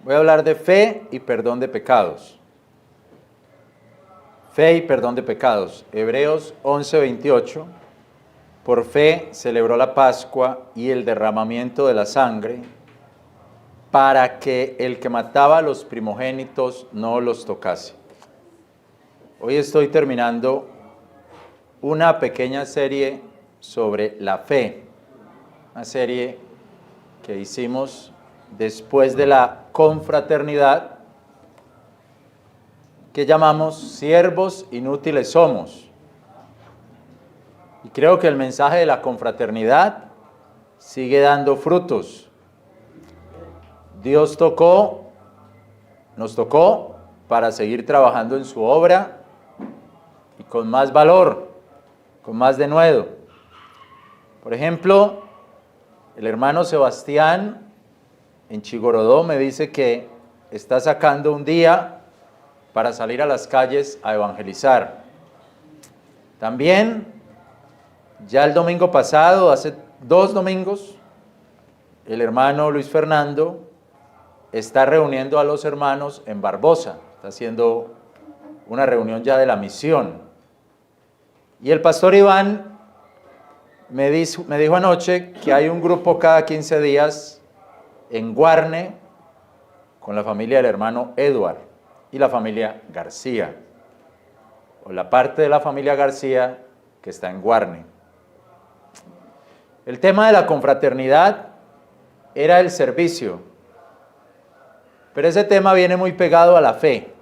Voy a hablar de fe y perdón de pecados. Fe y perdón de pecados. Hebreos 11:28. Por fe celebró la Pascua y el derramamiento de la sangre, para que el que mataba a los primogénitos no los tocase. Hoy estoy terminando una pequeña serie sobre la fe, una serie que hicimos después de la confraternidad, que llamamos Siervos Inútiles Somos. Y creo que el mensaje de la confraternidad sigue dando frutos. Dios nos tocó para seguir trabajando en su obra y con más valor, con más denuedo. Por ejemplo, el hermano Sebastián en Chigorodó me dice que está sacando un día para salir a las calles a evangelizar. También, ya el domingo pasado, hace 2 domingos, el hermano Luis Fernando está reuniendo a los hermanos en Barbosa, está haciendo una reunión ya de la misión. Y el pastor Iván me dijo anoche que hay un grupo cada 15 días en Guarne con la familia del hermano Edward y la familia García, o la parte de la familia García que está en Guarne. El tema de la confraternidad era el servicio, pero ese tema viene muy pegado a la fe,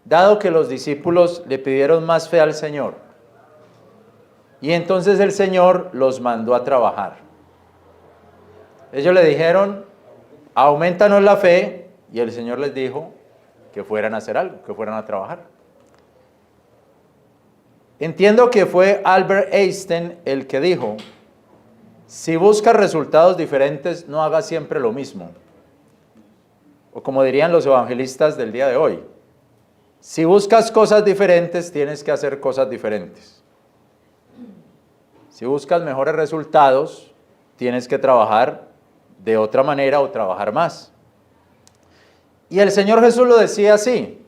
dado que los discípulos le pidieron más fe al Señor, y entonces el Señor los mandó a trabajar. Ellos le dijeron, aumentanos la fe, y el Señor les dijo que fueran a hacer algo, que fueran a trabajar. Entiendo que fue Albert Einstein el que dijo, si buscas resultados diferentes, no hagas siempre lo mismo. O como dirían los evangelistas del día de hoy, si buscas cosas diferentes, tienes que hacer cosas diferentes. Si buscas mejores resultados, tienes que trabajar de otra manera o trabajar más. Y el Señor Jesús lo decía así,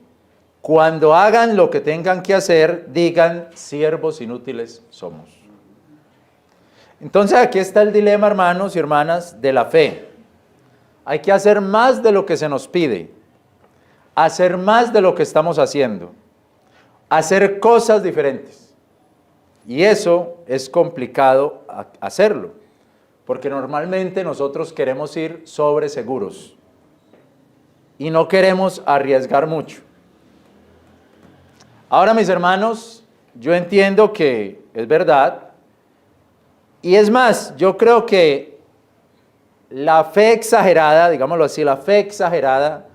cuando hagan lo que tengan que hacer, digan, siervos inútiles somos. Entonces aquí está el dilema, hermanos y hermanas, de la fe. Hay que hacer más de lo que se nos pide, hacer más de lo que estamos haciendo, hacer cosas diferentes. Y eso es complicado hacerlo, porque normalmente nosotros queremos ir sobre seguros y no queremos arriesgar mucho. Ahora, mis hermanos, yo entiendo que es verdad, y es más, yo creo que la fe exagerada, digámoslo así, la fe exagerada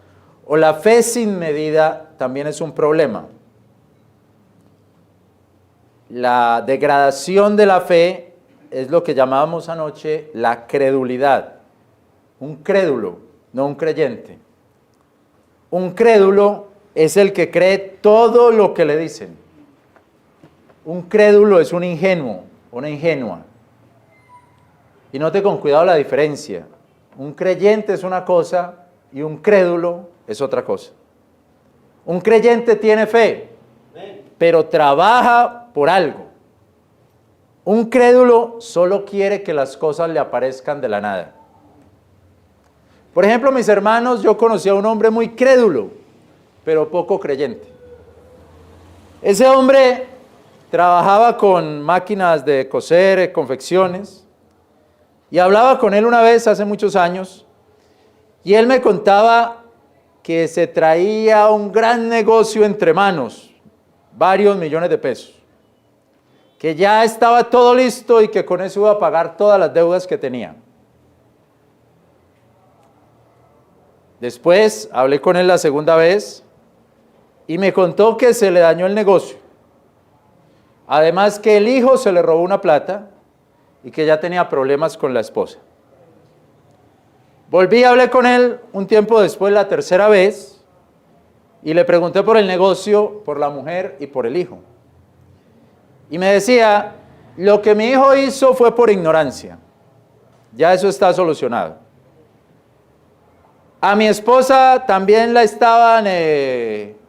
o la fe sin medida también es un problema. La degradación de la fe es lo que llamábamos anoche la credulidad. Un crédulo, no un creyente. Un crédulo es el que cree todo lo que le dicen. Un crédulo es un ingenuo, una ingenua. Y note con cuidado la diferencia. Un creyente es una cosa y un crédulo es otra cosa. Un creyente tiene fe, pero trabaja por algo. Un crédulo solo quiere que las cosas le aparezcan de la nada. Por ejemplo, mis hermanos, yo conocí a un hombre muy crédulo, pero poco creyente. Ese hombre trabajaba con máquinas de coser, confecciones, y hablaba con él una vez hace muchos años, y él me contaba que se traía un gran negocio entre manos, varios millones de pesos, que ya estaba todo listo y que con eso iba a pagar todas las deudas que tenía. Después hablé con él la segunda vez y me contó que se le dañó el negocio. Además que el hijo se le robó una plata y que ya tenía problemas con la esposa. Volví a hablar con él un tiempo después, la tercera vez, y le pregunté por el negocio, por la mujer y por el hijo. Y me decía, lo que mi hijo hizo fue por ignorancia. Ya eso está solucionado. A mi esposa también la estaban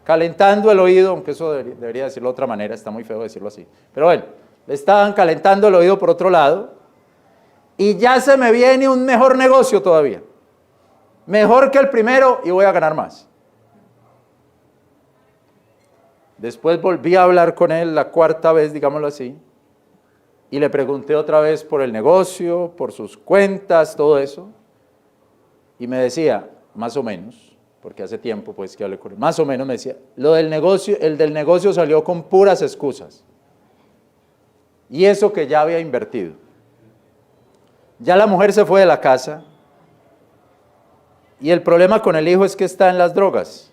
calentando el oído, aunque eso debería decirlo de otra manera, está muy feo decirlo así. Pero bueno, le estaban calentando el oído por otro lado. Y ya se me viene un mejor negocio todavía. Mejor que el primero y voy a ganar más. Después volví a hablar con él la cuarta vez, digámoslo así. Y le pregunté otra vez por el negocio, por sus cuentas, todo eso. Y me decía, más o menos, porque hace tiempo pues que hablé con él, más o menos me decía, lo del negocio, el del negocio salió con puras excusas. Y eso que ya había invertido. Ya la mujer se fue de la casa. Y el problema con el hijo es que está en las drogas.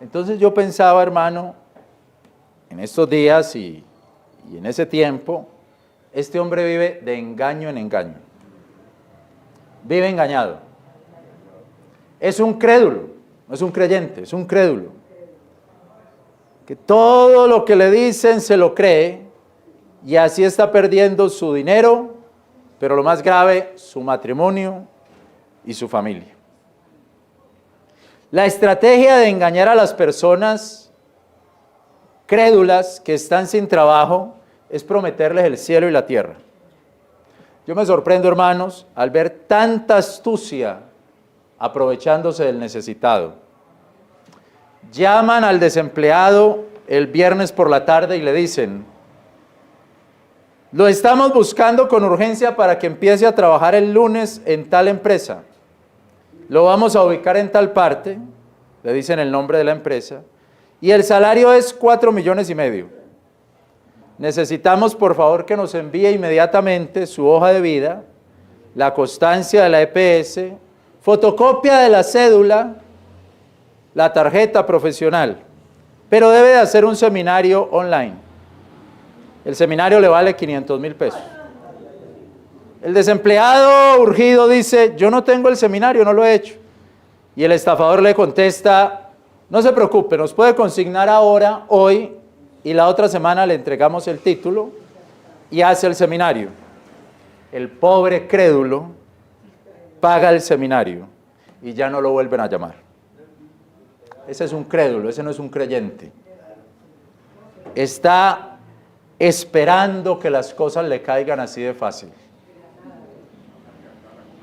Entonces yo pensaba, hermano, en estos días y en ese tiempo, este hombre vive de engaño en engaño. Vive engañado. Es un crédulo, no es un creyente, es un crédulo. Que todo lo que le dicen se lo cree y así está perdiendo su dinero, pero lo más grave, su matrimonio y su familia. La estrategia de engañar a las personas crédulas que están sin trabajo es prometerles el cielo y la tierra. Yo me sorprendo, hermanos, al ver tanta astucia aprovechándose del necesitado. Llaman al desempleado el viernes por la tarde y le dicen, lo estamos buscando con urgencia para que empiece a trabajar el lunes en tal empresa. Lo vamos a ubicar en tal parte, le dicen el nombre de la empresa, y el salario es 4,5 millones. Necesitamos, por favor, que nos envíe inmediatamente su hoja de vida, la constancia de la EPS, fotocopia de la cédula, la tarjeta profesional, pero debe de hacer un seminario online. El seminario le vale 500,000 pesos. El desempleado urgido dice, yo no tengo el seminario, no lo he hecho. Y el estafador le contesta, no se preocupe, nos puede consignar ahora, hoy, y la otra semana le entregamos el título y hace el seminario. El pobre crédulo paga el seminario y ya no lo vuelven a llamar. Ese es un crédulo, ese no es un creyente. Está esperando que las cosas le caigan así de fácil.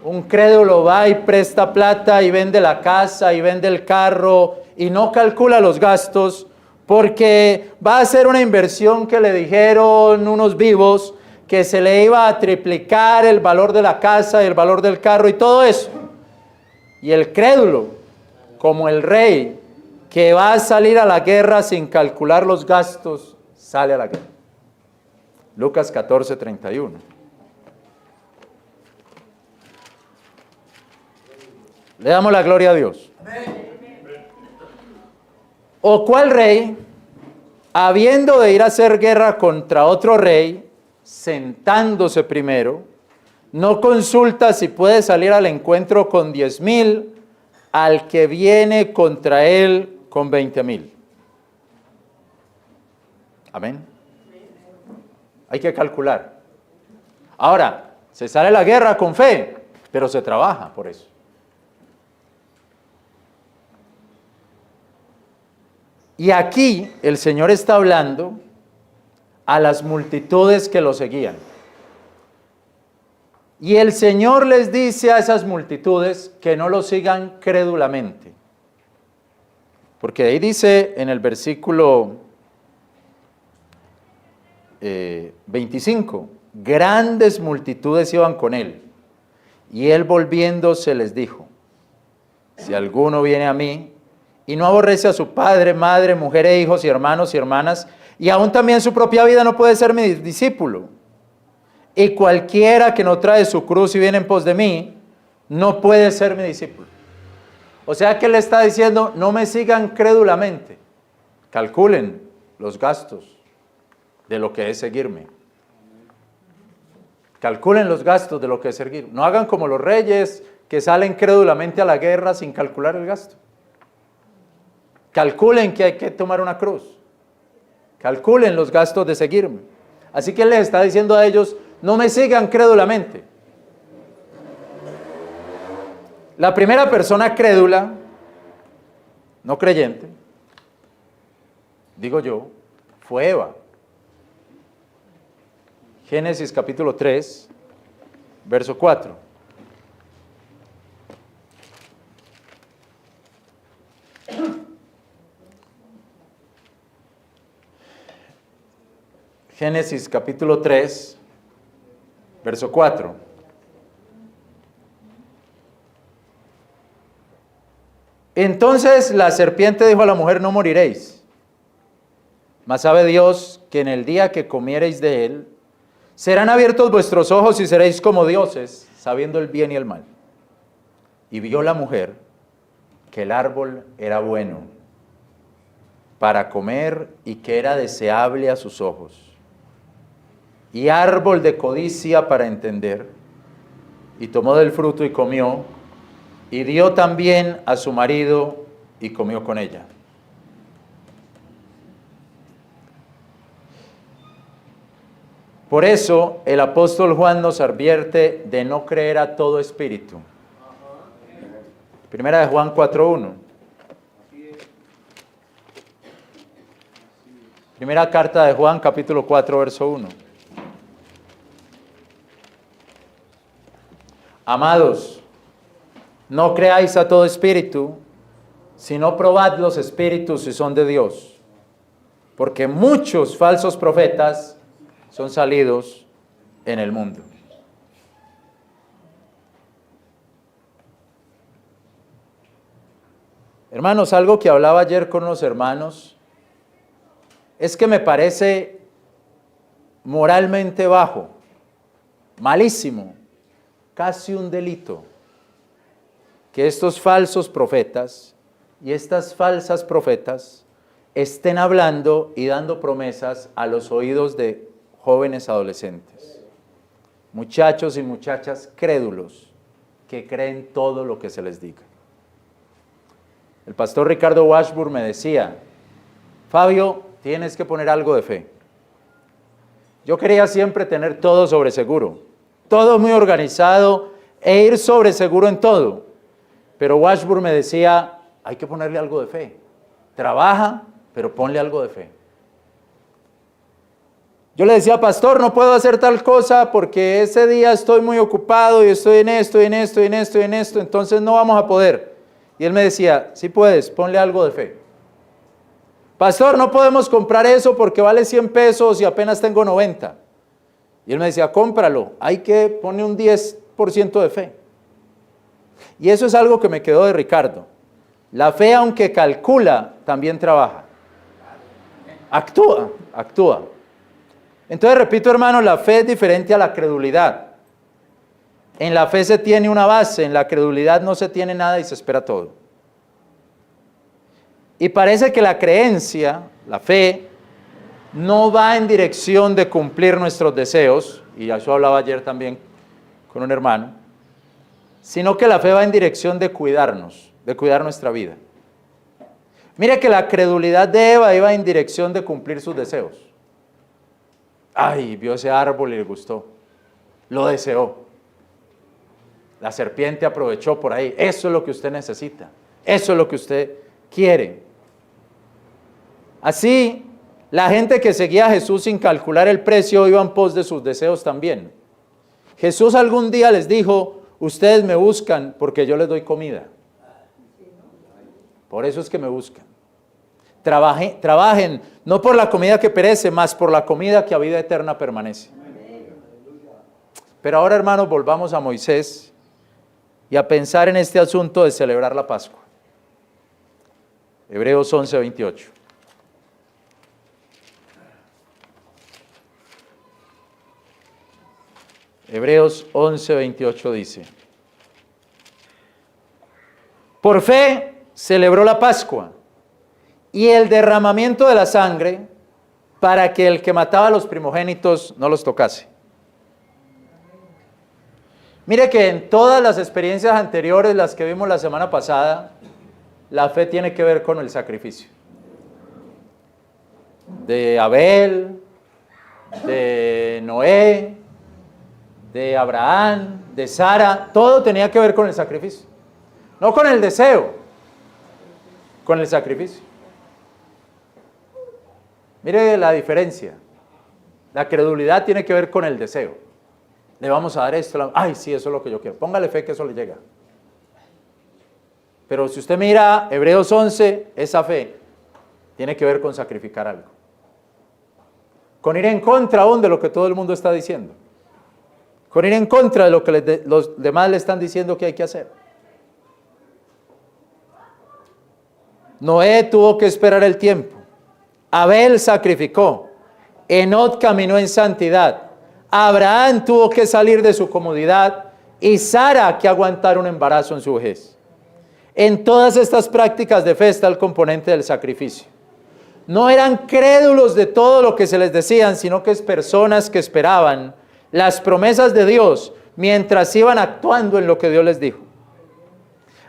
Un crédulo va y presta plata y vende la casa y vende el carro y no calcula los gastos porque va a hacer una inversión que le dijeron unos vivos que se le iba a triplicar el valor de la casa y el valor del carro y todo eso. Y el crédulo, como el rey que va a salir a la guerra sin calcular los gastos, sale a la guerra. Lucas 14:31. Le damos la gloria a Dios. ¿O cuál rey, habiendo de ir a hacer guerra contra otro rey, sentándose primero, no consulta si puede salir al encuentro con 10,000 al que viene contra él con 20,000? Amén. Hay que calcular. Ahora, se sale a la guerra con fe, pero se trabaja por eso. Y aquí el Señor está hablando a las multitudes que lo seguían. Y el Señor les dice a esas multitudes que no lo sigan crédulamente. Porque ahí dice en el versículo 25, grandes multitudes iban con él. Y él volviéndose les dijo, si alguno viene a mí y no aborrece a su padre, madre, mujer e hijos y hermanos y hermanas, y aún también su propia vida, no puede ser mi discípulo. Y cualquiera que no trae su cruz y viene en pos de mí, no puede ser mi discípulo. O sea que él está diciendo, no me sigan crédulamente, calculen los gastos de lo que es seguirme. Calculen los gastos de lo que es seguir. No hagan como los reyes que salen crédulamente a la guerra sin calcular el gasto. Calculen que hay que tomar una cruz. Calculen los gastos de seguirme. Así que él les está diciendo a ellos, no me sigan crédulamente. La primera persona crédula, no creyente, digo yo, fue Eva. Génesis capítulo 3, verso 4. Génesis capítulo 3, verso 4. Entonces la serpiente dijo a la mujer: no moriréis. Mas sabe Dios que en el día que comiereis de él, serán abiertos vuestros ojos y seréis como dioses, sabiendo el bien y el mal. Y vio la mujer que el árbol era bueno para comer y que era deseable a sus ojos, y árbol de codicia para entender, y tomó del fruto y comió, y dio también a su marido, y comió con ella. Por eso el apóstol Juan nos advierte de no creer a todo espíritu. Primera de Juan 4:1. Primera carta de Juan, capítulo 4, verso 1. Amados, no creáis a todo espíritu, sino probad los espíritus si son de Dios, porque muchos falsos profetas son salidos en el mundo. Hermanos, algo que hablaba ayer con los hermanos es que me parece moralmente bajo, malísimo, casi un delito, que estos falsos profetas y estas falsas profetas estén hablando y dando promesas a los oídos de jóvenes adolescentes, muchachos y muchachas crédulos que creen todo lo que se les diga. El pastor Ricardo Washburn me decía: Fabio, tienes que poner algo de fe. Yo quería siempre tener todo sobre seguro, todo muy organizado e ir sobre seguro en todo. Pero Washburn me decía: hay que ponerle algo de fe. Trabaja, pero ponle algo de fe. Yo le decía: pastor, no puedo hacer tal cosa porque ese día estoy muy ocupado y estoy en esto, en esto, en esto, en esto, entonces no vamos a poder. Y él me decía: sí puedes, ponle algo de fe. Pastor, no podemos comprar eso porque vale 100 pesos y apenas tengo 90. Y él me decía: cómpralo, hay que poner un 10% de fe. Y eso es algo que me quedó de Ricardo. La fe, aunque calcula, también trabaja. Actúa. Entonces, repito, hermanos, la fe es diferente a la credulidad. En la fe se tiene una base, en la credulidad no se tiene nada y se espera todo. Y parece que la creencia, la fe, no va en dirección de cumplir nuestros deseos, y eso hablaba ayer también con un hermano, sino que la fe va en dirección de cuidarnos, de cuidar nuestra vida. Mire que la credulidad de Eva iba en dirección de cumplir sus deseos. Ay, vio ese árbol y le gustó, lo deseó. La serpiente aprovechó por ahí. Eso es lo que usted necesita, eso es lo que usted quiere. Así, la gente que seguía a Jesús sin calcular el precio iba en pos de sus deseos también. Jesús algún día les dijo: ustedes me buscan porque yo les doy comida. Por eso es que me buscan. Trabajen, no por la comida que perece, mas por la comida que a vida eterna permanece. Pero ahora, hermanos, volvamos a Moisés y a pensar en este asunto de celebrar la Pascua. Hebreos 11:28. Hebreos 11:28 dice: por fe celebró la Pascua y el derramamiento de la sangre para que el que mataba a los primogénitos no los tocase. Mire que en todas las experiencias anteriores, las que vimos la semana pasada, la fe tiene que ver con el sacrificio. De Abel, de Noé, de Abraham, de Sara, todo tenía que ver con el sacrificio. No con el deseo, con el sacrificio. Mire la diferencia. La credulidad tiene que ver con el deseo. Le vamos a dar esto. Ay, sí, eso es lo que yo quiero. Póngale fe que eso le llega. Pero si usted mira Hebreos 11, esa fe tiene que ver con sacrificar algo. Con ir en contra aún de lo que todo el mundo está diciendo. Con ir en contra de lo que los demás le están diciendo que hay que hacer. Noé tuvo que esperar el tiempo. Abel sacrificó. Enoc caminó en santidad. Abraham tuvo que salir de su comodidad y Sara que aguantar un embarazo en su vejez. En todas estas prácticas de fe está el componente del sacrificio. No eran crédulos de todo lo que se les decían, sino que es personas que esperaban las promesas de Dios mientras iban actuando en lo que Dios les dijo.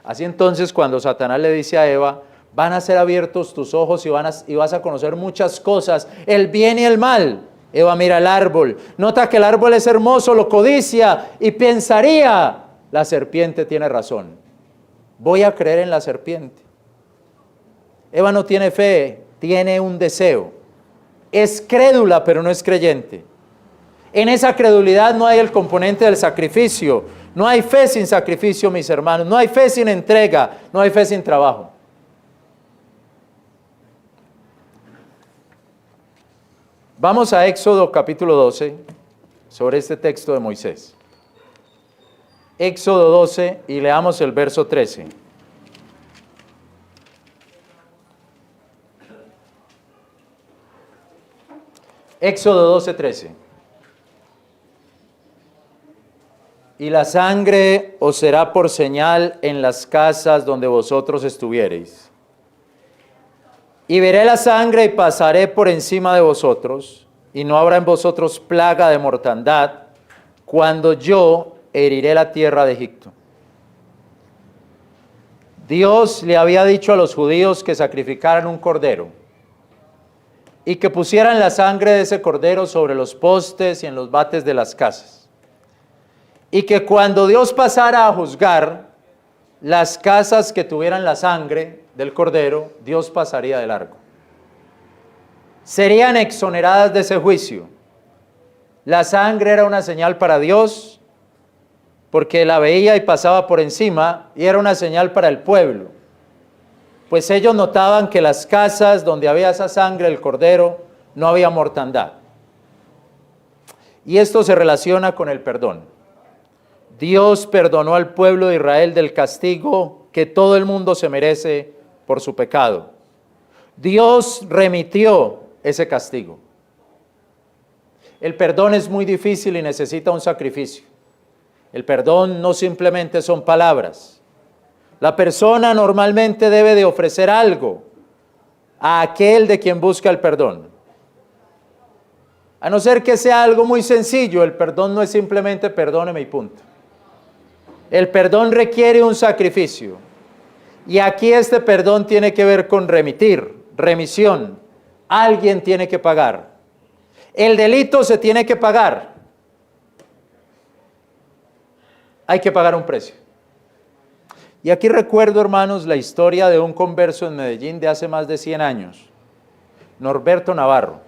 Así entonces, cuando Satanás le dice a Eva, van a ser abiertos tus ojos y vas a conocer muchas cosas, el bien y el mal. Eva mira el árbol, nota que el árbol es hermoso, lo codicia y pensaría, la serpiente tiene razón. Voy a creer en la serpiente. Eva no tiene fe, tiene un deseo. Es crédula, pero no es creyente. En esa credulidad no hay el componente del sacrificio. No hay fe sin sacrificio, mis hermanos. No hay fe sin entrega. No hay fe sin trabajo. Vamos a Éxodo capítulo 12, sobre este texto de Moisés. Éxodo 12 y leamos el verso 13. Éxodo 12, 13. Y la sangre os será por señal en las casas donde vosotros estuviereis. Y veré la sangre y pasaré por encima de vosotros, y no habrá en vosotros plaga de mortandad, cuando yo heriré la tierra de Egipto. Dios le había dicho a los judíos que sacrificaran un cordero, y que pusieran la sangre de ese cordero sobre los postes y en los bates de las casas. Y que cuando Dios pasara a juzgar las casas que tuvieran la sangre del cordero, Dios pasaría de largo. Serían exoneradas de ese juicio. La sangre era una señal para Dios, porque la veía y pasaba por encima, y era una señal para el pueblo. Pues ellos notaban que las casas donde había esa sangre del cordero, no había mortandad. Y esto se relaciona con el perdón. Dios perdonó al pueblo de Israel del castigo que todo el mundo se merece por su pecado. Dios remitió ese castigo. El perdón es muy difícil y necesita un sacrificio. El perdón no simplemente son palabras. La persona normalmente debe de ofrecer algo a aquel de quien busca el perdón. A no ser que sea algo muy sencillo, el perdón no es simplemente perdóneme y punto. El perdón requiere un sacrificio. Y aquí este perdón tiene que ver con remitir, remisión. Alguien tiene que pagar. El delito se tiene que pagar. Hay que pagar un precio. Y aquí recuerdo, hermanos, la historia de un converso en Medellín de hace más de 100 años, Norberto Navarro.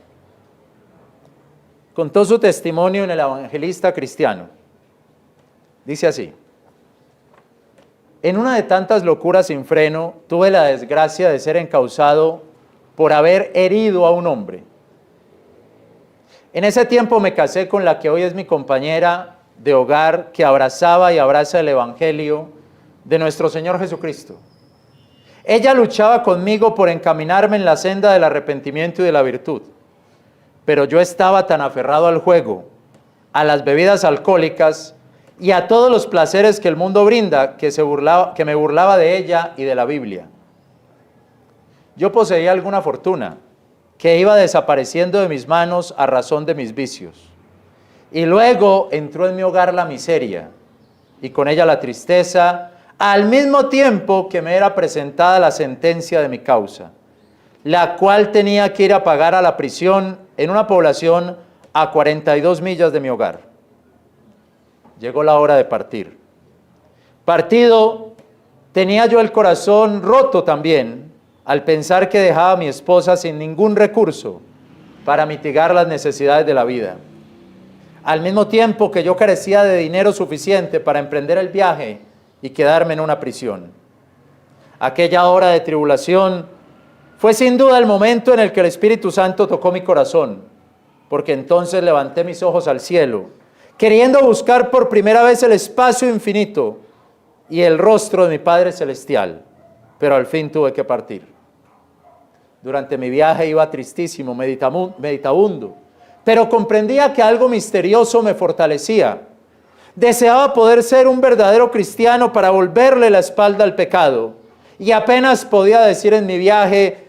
Contó su testimonio en El Evangelista Cristiano. Dice así: en una de tantas locuras sin freno, tuve la desgracia de ser encausado por haber herido a un hombre. En ese tiempo me casé con la que hoy es mi compañera de hogar, que abrazaba y abraza el Evangelio de nuestro Señor Jesucristo. Ella luchaba conmigo por encaminarme en la senda del arrepentimiento y de la virtud, pero yo estaba tan aferrado al juego, a las bebidas alcohólicas y a todos los placeres que el mundo brinda, que me burlaba de ella y de la Biblia. Yo poseía alguna fortuna que iba desapareciendo de mis manos a razón de mis vicios. Y luego entró en mi hogar la miseria y con ella la tristeza, al mismo tiempo que me era presentada la sentencia de mi causa, la cual tenía que ir a pagar a la prisión en una población a 42 millas de mi hogar. Llegó la hora de partir. Partido Tenía yo el corazón roto también al pensar que dejaba a mi esposa sin ningún recurso para mitigar las necesidades de la vida. Al mismo tiempo que yo carecía de dinero suficiente para emprender el viaje y quedarme en una prisión. Aquella hora de tribulación fue sin duda el momento en el que el Espíritu Santo tocó mi corazón, porque entonces levanté mis ojos al cielo, queriendo buscar por primera vez el espacio infinito y el rostro de mi Padre Celestial, pero al fin tuve que partir. Durante mi viaje iba tristísimo, meditabundo, pero comprendía que algo misterioso me fortalecía. Deseaba poder ser un verdadero cristiano para volverle la espalda al pecado, y apenas podía decir en mi viaje: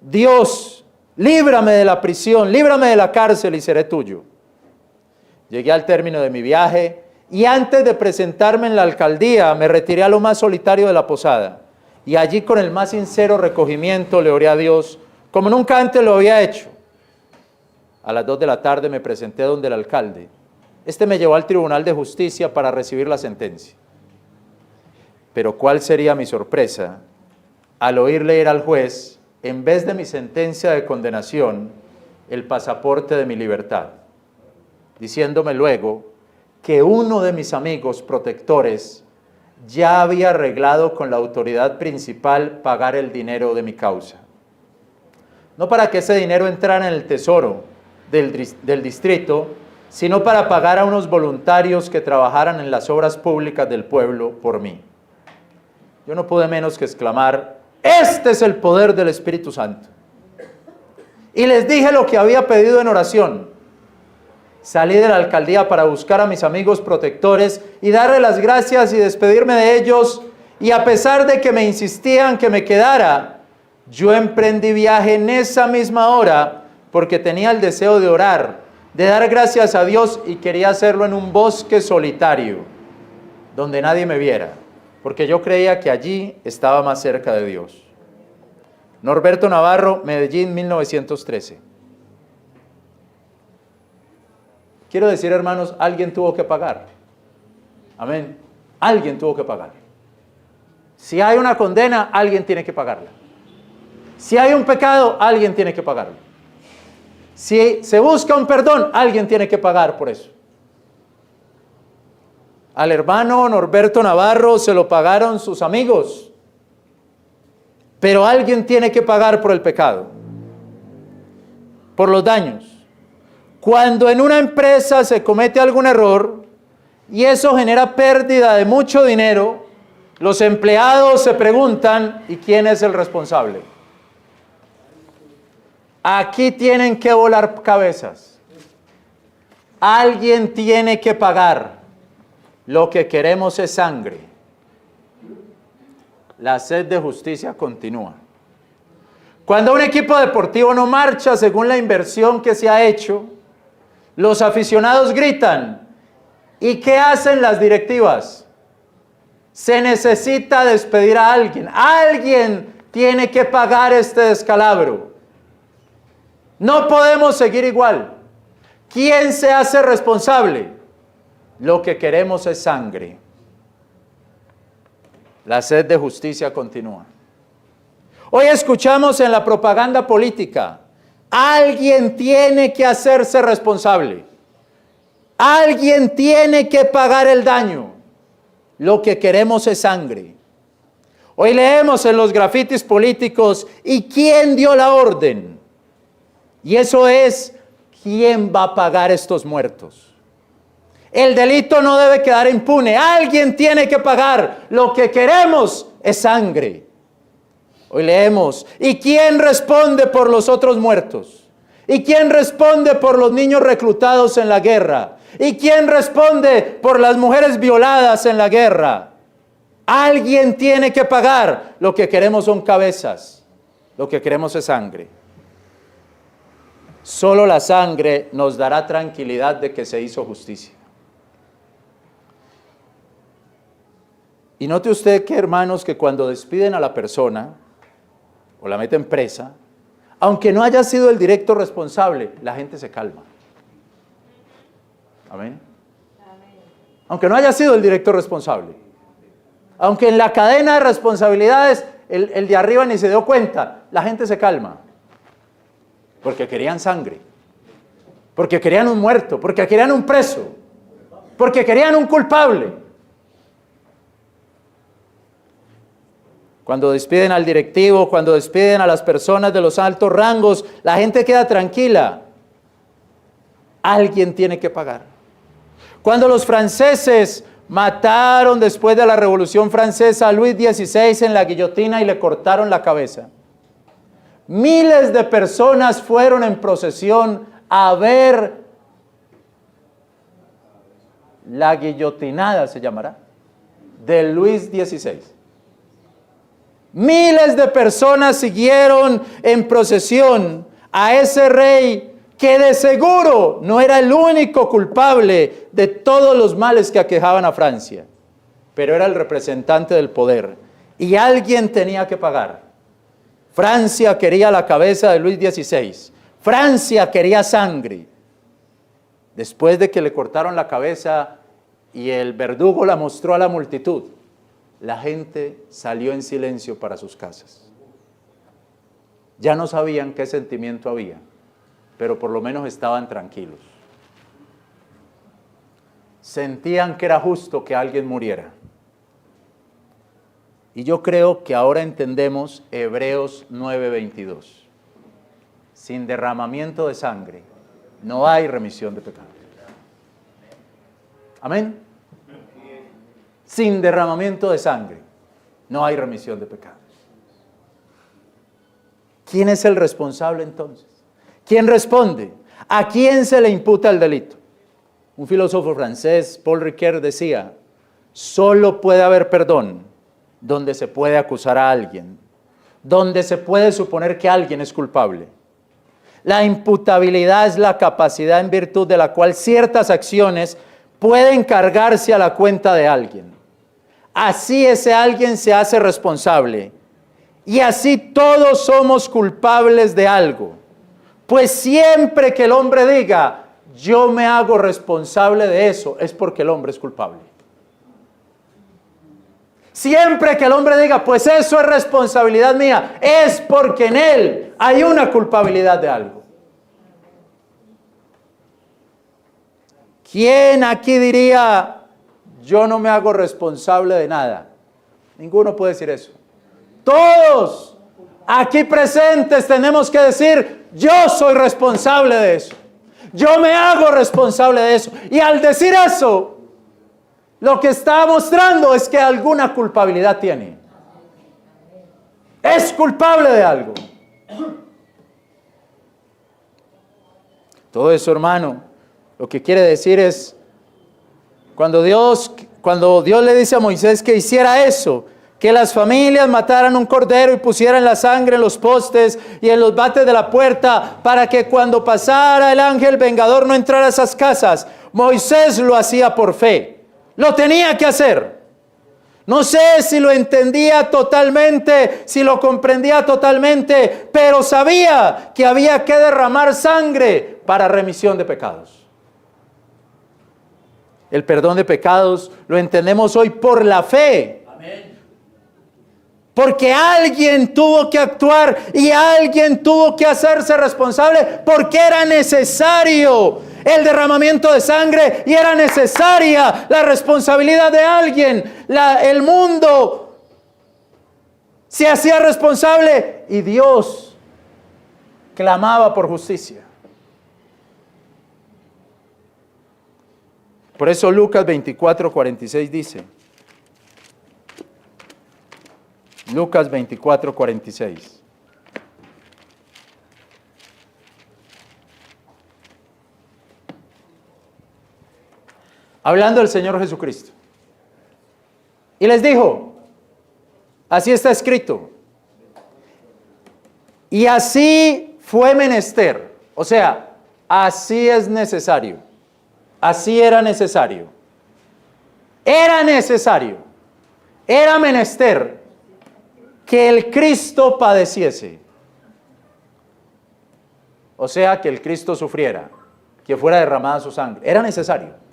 Dios, líbrame de la prisión, líbrame de la cárcel y seré tuyo. Llegué al término de mi viaje y antes de presentarme en la alcaldía me retiré a lo más solitario de la posada y allí con el más sincero recogimiento le oré a Dios como nunca antes lo había hecho. A las 2 de la tarde me presenté donde el alcalde. Este me llevó al Tribunal de Justicia para recibir la sentencia. Pero ¿cuál sería mi sorpresa al oír leer al juez, en vez de mi sentencia de condenación, el pasaporte de mi libertad, diciéndome luego que uno de mis amigos protectores ya había arreglado con la autoridad principal pagar el dinero de mi causa? No para que ese dinero entrara en el tesoro del distrito, sino para pagar a unos voluntarios que trabajaran en las obras públicas del pueblo por mí. Yo no pude menos que exclamar: este es el poder del Espíritu Santo. Y les dije lo que había pedido en oración. Salí de la alcaldía para buscar a mis amigos protectores y darle las gracias y despedirme de ellos, y a pesar de que me insistían que me quedara, yo emprendí viaje en esa misma hora porque tenía el deseo de orar, de dar gracias a Dios, y quería hacerlo en un bosque solitario, donde nadie me viera, porque yo creía que allí estaba más cerca de Dios. Norberto Navarro, Medellín, 1913. Quiero decir, hermanos, alguien tuvo que pagar. Amén. Alguien tuvo que pagar. Si hay una condena, alguien tiene que pagarla. Si hay un pecado, alguien tiene que pagarlo. Si se busca un perdón, alguien tiene que pagar por eso. Al hermano Norberto Navarro se lo pagaron sus amigos, pero alguien tiene que pagar por el pecado, por los daños. Cuando en una empresa se comete algún error y eso genera pérdida de mucho dinero, los empleados se preguntan: ¿y quién es el responsable? Aquí tienen que volar cabezas. Alguien tiene que pagar. Lo que queremos es sangre. La sed de justicia continúa. Cuando un equipo deportivo no marcha según la inversión que se ha hecho, los aficionados gritan. ¿Y qué hacen las directivas? Se necesita despedir a alguien. Alguien tiene que pagar este descalabro. No podemos seguir igual. ¿Quién se hace responsable? Lo que queremos es sangre. La sed de justicia continúa. Hoy escuchamos en la propaganda política: alguien tiene que hacerse responsable. Alguien tiene que pagar el daño. Lo que queremos es sangre. Hoy leemos en los grafitis políticos: ¿y quién dio la orden? Y eso es: ¿quién va a pagar estos muertos? El delito no debe quedar impune. Alguien tiene que pagar. Lo que queremos es sangre. Hoy leemos: ¿y quién responde por los otros muertos? ¿Y quién responde por los niños reclutados en la guerra? ¿Y quién responde por las mujeres violadas en la guerra? Alguien tiene que pagar. Lo que queremos son cabezas. Lo que queremos es sangre. Solo la sangre nos dará tranquilidad de que se hizo justicia. Y note usted que, hermanos, que cuando despiden a la persona o la meten presa, aunque no haya sido el directo responsable, la gente se calma. Amén. Aunque no haya sido el directo responsable. Aunque en la cadena de responsabilidades el de arriba ni se dio cuenta, la gente se calma. Porque querían sangre. Porque querían un muerto. Porque querían un preso. Porque querían un culpable. Cuando despiden al directivo, cuando despiden a las personas de los altos rangos, la gente queda tranquila. Alguien tiene que pagar. Cuando los franceses mataron después de la Revolución Francesa a Luis XVI en la guillotina y le cortaron la cabeza, miles de personas fueron en procesión a ver la guillotinada, se llamará, de Luis XVI. Miles de personas siguieron en procesión a ese rey que de seguro no era el único culpable de todos los males que aquejaban a Francia, pero era el representante del poder y alguien tenía que pagar. Francia quería la cabeza de Luis XVI. Francia quería sangre. Después de que le cortaron la cabeza y el verdugo la mostró a la multitud, la gente salió en silencio para sus casas. Ya no sabían qué sentimiento había, pero por lo menos estaban tranquilos. Sentían que era justo que alguien muriera. Y yo creo que ahora entendemos Hebreos 9:22. Sin derramamiento de sangre no hay remisión de pecados. Amén. Sin derramamiento de sangre no hay remisión de pecados. ¿Quién es el responsable entonces? ¿Quién responde? ¿A quién se le imputa el delito? Un filósofo francés, Paul Ricoeur, decía: solo puede haber perdón donde se puede acusar a alguien, donde se puede suponer que alguien es culpable. La imputabilidad es la capacidad en virtud de la cual ciertas acciones pueden cargarse a la cuenta de alguien. Así ese alguien se hace responsable. Y así todos somos culpables de algo. Pues siempre que el hombre diga, yo me hago responsable de eso, es porque el hombre es culpable. Siempre que el hombre diga, pues eso es responsabilidad mía, es porque en él hay una culpabilidad de algo. ¿Quién aquí diría, yo no me hago responsable de nada? Ninguno puede decir eso. Todos aquí presentes tenemos que decir, yo soy responsable de eso. Yo me hago responsable de eso. Y al decir eso, lo que está mostrando es que alguna culpabilidad tiene. Es culpable de algo. Todo eso, hermano, lo que quiere decir es, cuando Dios le dice a Moisés que hiciera eso, que las familias mataran un cordero y pusieran la sangre en los postes y en los bates de la puerta, para que cuando pasara el ángel vengador no entrara a esas casas, Moisés lo hacía por fe. Lo tenía que hacer. No sé si lo entendía totalmente, si lo comprendía totalmente, pero sabía que había que derramar sangre para remisión de pecados. El perdón de pecados lo entendemos hoy por la fe. Amén. Porque alguien tuvo que actuar y alguien tuvo que hacerse responsable, porque era necesario el derramamiento de sangre y era necesaria la responsabilidad de alguien. El mundo se hacía responsable y Dios clamaba por justicia. Por eso Lucas 24:46 dice, Lucas 24:46. Hablando del Señor Jesucristo. Y les dijo, así está escrito. Y así fue menester. O sea, así es necesario. Así era necesario. Era necesario. Era menester que el Cristo padeciese. O sea, que el Cristo sufriera, que fuera derramada su sangre. Era necesario.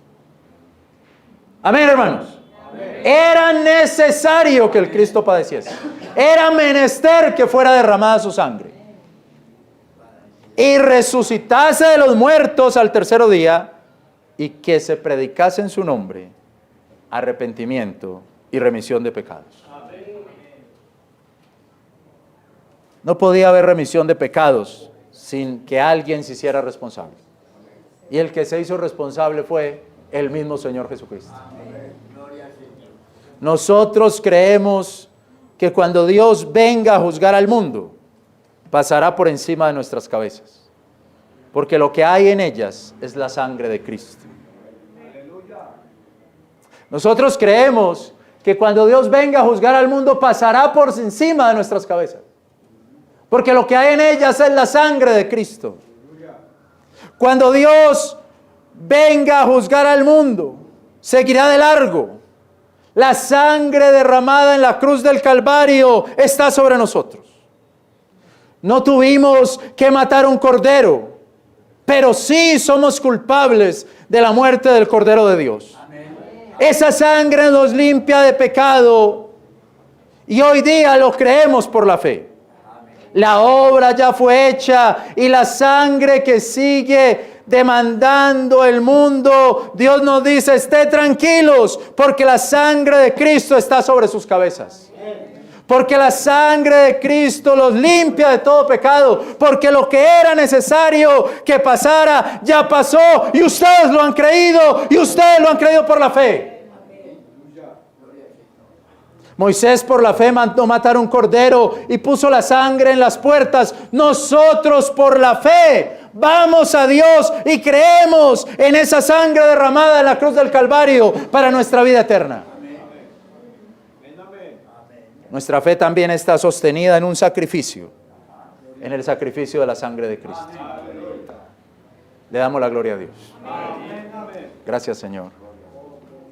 Amén, hermanos. Amén. Era necesario que el Cristo padeciese. Era menester que fuera derramada su sangre. Y resucitase de los muertos al tercer día, y que se predicase en su nombre arrepentimiento y remisión de pecados. No podía haber remisión de pecados sin que alguien se hiciera responsable. Y el que se hizo responsable fue el mismo Señor Jesucristo. Nosotros creemos que cuando Dios venga a juzgar al mundo, pasará por encima de nuestras cabezas, porque lo que hay en ellas es la sangre de Cristo. Nosotros creemos que cuando Dios venga a juzgar al mundo, pasará por encima de nuestras cabezas, porque lo que hay en ellas es la sangre de Cristo. Cuando Dios venga a juzgar al mundo, seguirá de largo. La sangre derramada en la cruz del Calvario está sobre nosotros. No tuvimos que matar un cordero, pero sí somos culpables de la muerte del Cordero de Dios. Esa sangre nos limpia de pecado y hoy día lo creemos por la fe. La obra ya fue hecha y la sangre que sigue demandando el mundo, Dios nos dice: esté tranquilos, porque la sangre de Cristo está sobre sus cabezas. Porque la sangre de Cristo los limpia de todo pecado, porque lo que era necesario que pasara ya pasó, y ustedes lo han creído, y ustedes lo han creído por la fe. Moisés por la fe mandó matar un cordero y puso la sangre en las puertas. Nosotros por la fe vamos a Dios y creemos en esa sangre derramada en la cruz del Calvario para nuestra vida eterna. Nuestra fe también está sostenida en un sacrificio, en el sacrificio de la sangre de Cristo. Le damos la gloria a Dios. Gracias, Señor.